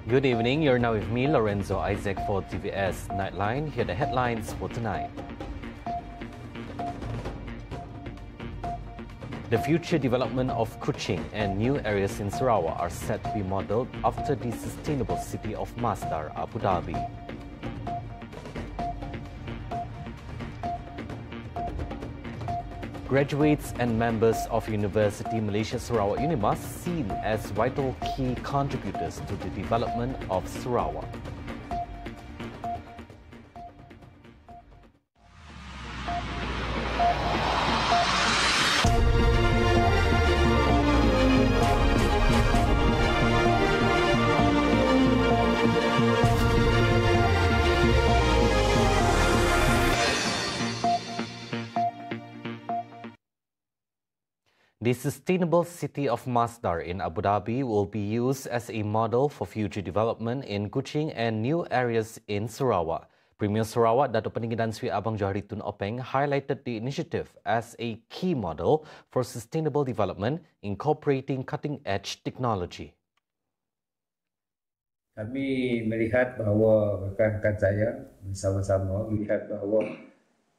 Good evening, you're now with me, Lorenzo Isaac, for TVS Nightline. Here are the headlines for tonight. The future development of Kuching and new areas in Sarawak are set to be modelled after the sustainable city of MASDAR, Abu Dhabi. Graduates and members of University Malaysia Sarawak UNIMAS seen as vital key contributors to the development of Sarawak. The sustainable city of MASDAR in Abu Dhabi will be used as a model for future development in Kuching and new areas in Sarawak. Premier Sarawak, Dato' Peninggi Tan Sri Abang Johari Tun Openg, highlighted the initiative as a key model for sustainable development, incorporating cutting-edge technology. Kami melihat bahawa rakan-rakan saya bersama-sama melihat bahawa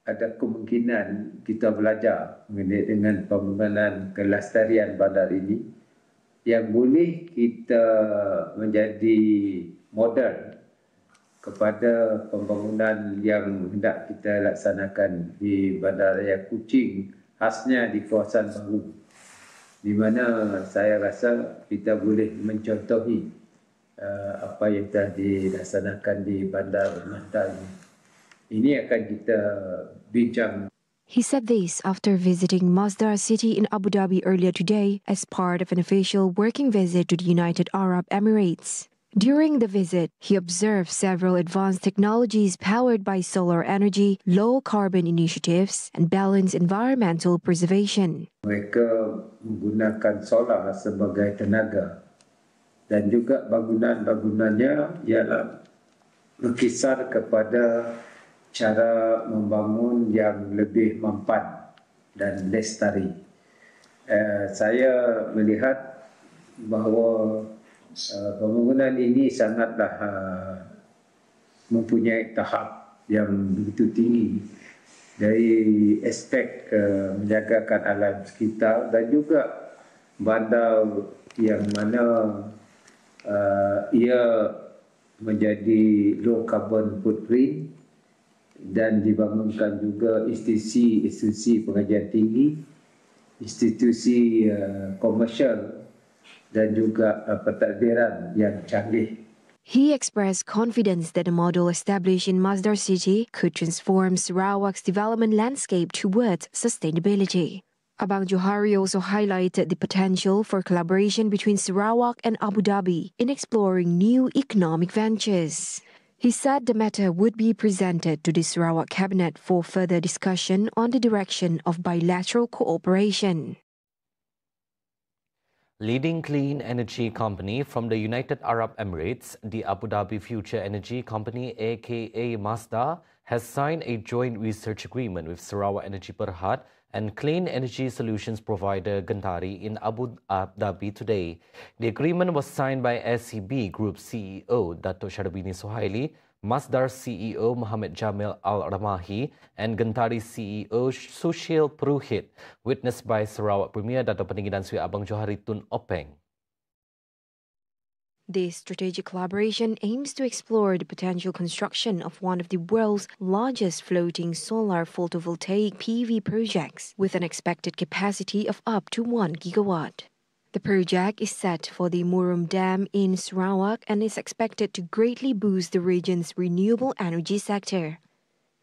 ada kemungkinan kita belajar mengenai dengan pembangunan kelestarian bandar ini yang boleh kita menjadi model kepada pembangunan yang hendak kita laksanakan di Bandaraya Kuching, khasnya di kawasan baru, di mana saya rasa kita boleh mencontohi apa yang telah dilaksanakan di Bandar MASDAR ini. Ini akan kita bincang. He said this after visiting MASDA'S city in Abu Dhabi earlier today as part of an official working visit to the United Arab Emirates. During the visit, he observed several advanced technologies powered by solar energy, low carbon initiatives, and balanced environmental preservation. Mereka menggunakan solar sebagai tenaga dan juga bangunan-bangunannya ialah berkisar kepada cara membangun yang lebih mampan dan lestari. Saya melihat bahawa pembangunan ini sangatlah mempunyai tahap yang begitu tinggi dari aspek menjagakan alam sekitar dan juga bandar yang mana ia menjadi low carbon footprint dan dibangunkan juga institusi pengajian tinggi, institusi komersial dan juga pentadbiran yang canggih. He expressed confidence that the model established in MASDA'S city could transform Sarawak's development landscape towards sustainability. Abang Johari also highlighted the potential for collaboration between Sarawak and Abu Dhabi in exploring new economic ventures. He said the matter would be presented to the Sarawak Cabinet for further discussion on the direction of bilateral cooperation. Leading clean energy company from the United Arab Emirates, the Abu Dhabi Future Energy Company aka MASDAR, has signed a joint research agreement with Sarawak Energy Berhad and clean energy solutions provider Gentari in Abu Dhabi today. The agreement was signed by SCB Group CEO Dato' Syarabini Sohaili, MASDAR CEO Muhammad Jamil Al-Ramahi, and Gentari CEO Sushil Purohit, witnessed by Sarawak Premier Dato' Peninggi Tan Sri Abang Johari Tun Openg. This strategic collaboration aims to explore the potential construction of one of the world's largest floating solar photovoltaic PV projects with an expected capacity of up to 1 gigawatt. The project is set for the Murum Dam in Sarawak and is expected to greatly boost the region's renewable energy sector.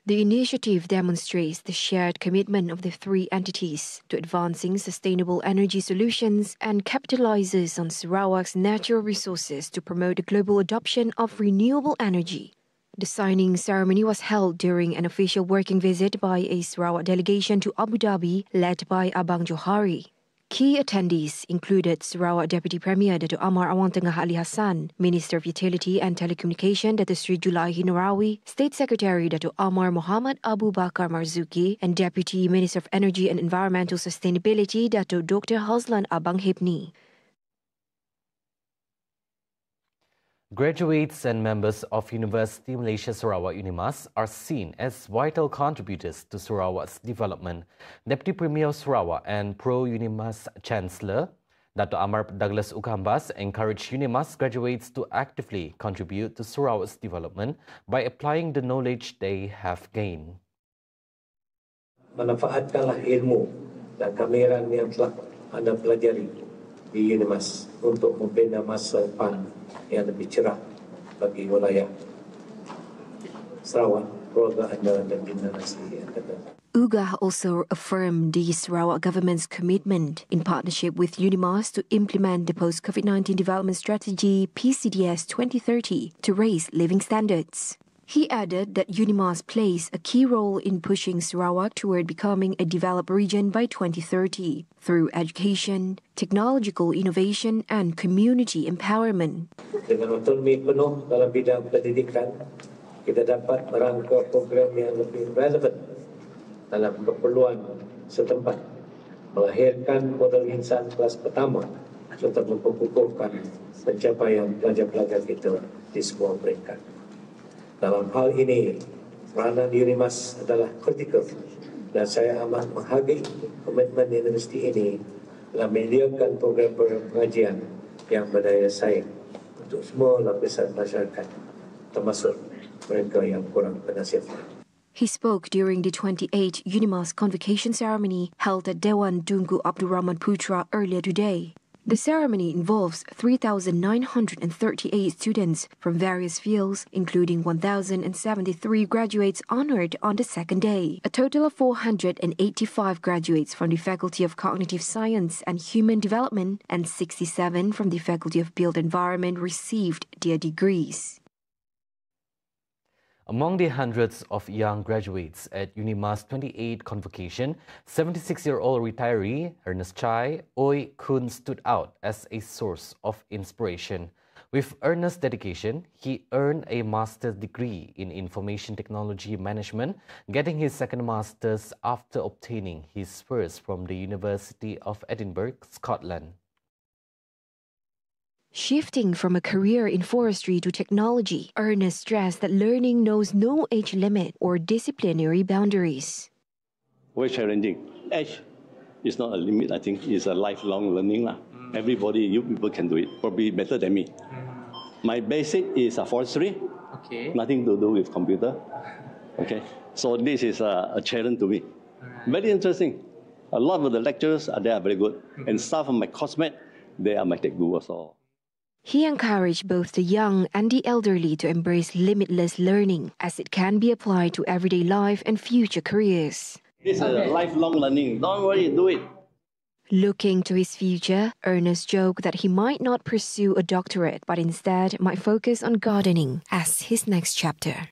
The initiative demonstrates the shared commitment of the three entities to advancing sustainable energy solutions and capitalizes on Sarawak's natural resources to promote the global adoption of renewable energy. The signing ceremony was held during an official working visit by a Sarawak delegation to Abu Dhabi led by Abang Johari. Key attendees included Sarawak Deputy Premier Dato' Amar Awang Tengah Ali Hassan, Minister of Utility and Telecommunication Dato' Sri Julaihi Nurawi, State Secretary Dato' Amar Muhammad Abu Bakar Marzuki, and Deputy Minister of Energy and Environmental Sustainability Dato' Dr. Hazlan Abang Hibni. Graduates and members of University Malaysia Sarawak UNIMAS are seen as vital contributors to Sarawak's development. Deputy Premier of Sarawak and pro-UNIMAS Chancellor Dr. Amar Douglas Ukambas encouraged UNIMAS graduates to actively contribute to Sarawak's development by applying the knowledge they have gained. Manfaatkanlah ilmu dan kamera yang telah anda pelajari di UNIMAS untuk membina masa depan yang lebih cerah bagi wilayah Sarawak, keluarga anda dan generasi yang akan datang. UGA also affirmed the Sarawak government's commitment in partnership with UNIMAS to implement the post-COVID-19 development strategy PCDS 2030 to raise living standards. He added that UNIMAS plays a key role in pushing Sarawak toward becoming a developed region by 2030 through education, technological innovation and community empowerment. Dengan otonomi penuh dalam bidang pendidikan, kita dapat merangka program yang lebih relevan dalam keperluan setempat, melahirkan model insan kelas pertama serta memperkukuhkan pencapaian pelajar-pelajar kita di semua peringkat. Dalam hal ini, peranan UNIMAS adalah kritikal dan saya amat menghargai komitmen universiti ini dalam menyediakan program-program pengajian yang berdaya saing untuk semua lapisan masyarakat, termasuk mereka yang kurang penasihat. He spoke during the 28th UNIMAS convocation ceremony held at Dewan Tunku Abdul Rahman Putra earlier today. The ceremony involves 3,938 students from various fields, including 1,073 graduates honored on the second day. A total of 485 graduates from the Faculty of Cognitive Science and Human Development and 67 from the Faculty of Built Environment received their degrees. Among the hundreds of young graduates at UNIMAS 28 convocation, 76-year-old retiree Ernest Chai Oi Kun stood out as a source of inspiration. With Ernest's dedication, he earned a master's degree in information technology management, getting his second master's after obtaining his first from the University of Edinburgh, Scotland. Shifting from a career in forestry to technology, Ernest stressed that learning knows no age limit or disciplinary boundaries. Very challenging. Age is not a limit, I think. It's a lifelong learning. Everybody, you people can do it, probably better than me. My basic is forestry, nothing to do with computer. Okay, so this is a challenge to me. Very interesting. A lot of the lecturers are very good, and staff of my coursemate, they are my tech gurus also. He encouraged both the young and the elderly to embrace limitless learning, as it can be applied to everyday life and future careers. This is a lifelong learning. Don't worry, do it. Looking to his future, Ernest joked that he might not pursue a doctorate, but instead might focus on gardening as his next chapter.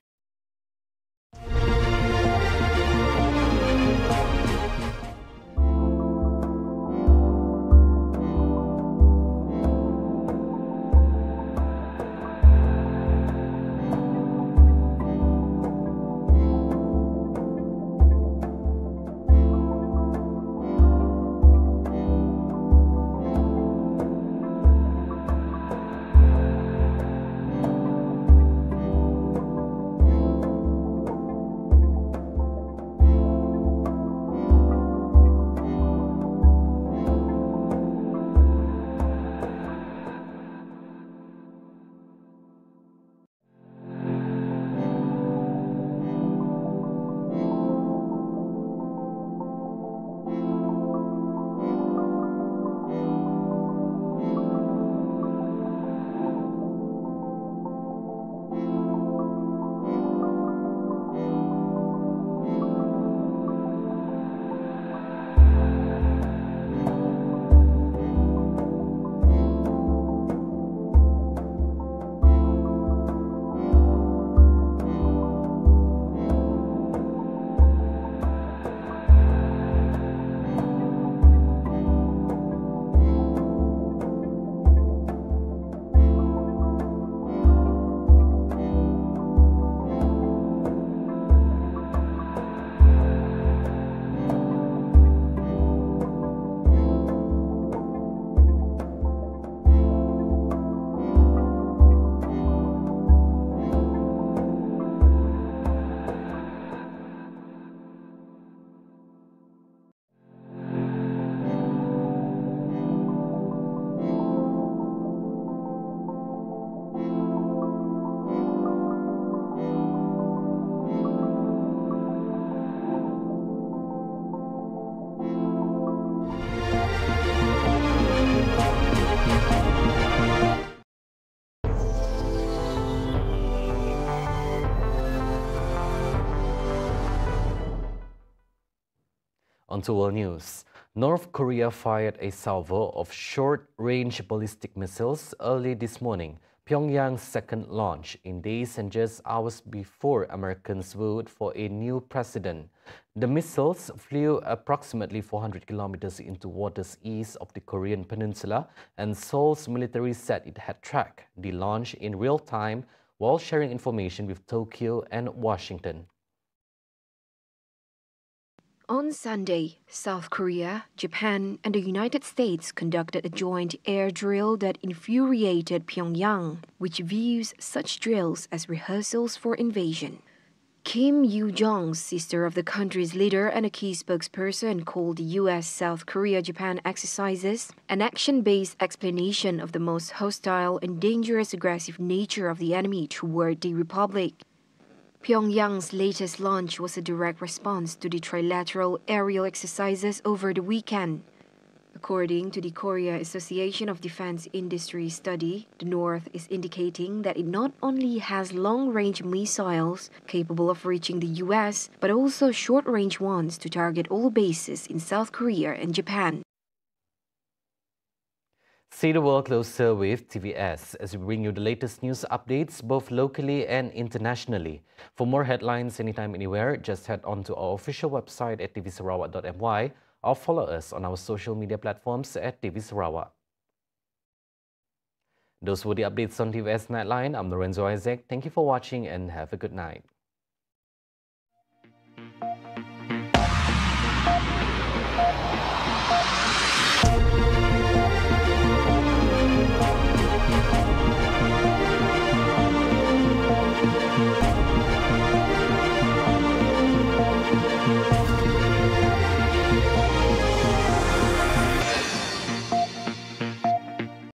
On to world news. North Korea fired a salvo of short-range ballistic missiles early this morning, Pyongyang's second launch in days and just hours before Americans vote for a new president. The missiles flew approximately 400 kilometers into waters east of the Korean peninsula, and Seoul's military said it had tracked the launch in real time while sharing information with Tokyo and Washington. On Sunday, South Korea, Japan, and the United States conducted a joint air drill that infuriated Pyongyang, which views such drills as rehearsals for invasion. Kim Yoo-jong, sister of the country's leader and a key spokesperson, called the U.S.-South Korea-Japan exercises an action-based explanation of the most hostile and dangerous aggressive nature of the enemy toward the Republic. Pyongyang's latest launch was a direct response to the trilateral aerial exercises over the weekend. According to the Korea Association of Defense Industry study, the North is indicating that it not only has long-range missiles capable of reaching the U.S., but also short-range ones to target all bases in South Korea and Japan. See the world closer with TVS as we bring you the latest news updates both locally and internationally. For more headlines anytime, anywhere, just head on to our official website at tvsarawak.my or follow us on our social media platforms at TV Sarawak. Those were the updates on TVS Nightline. I'm Lorenzo Isaac. Thank you for watching and have a good night.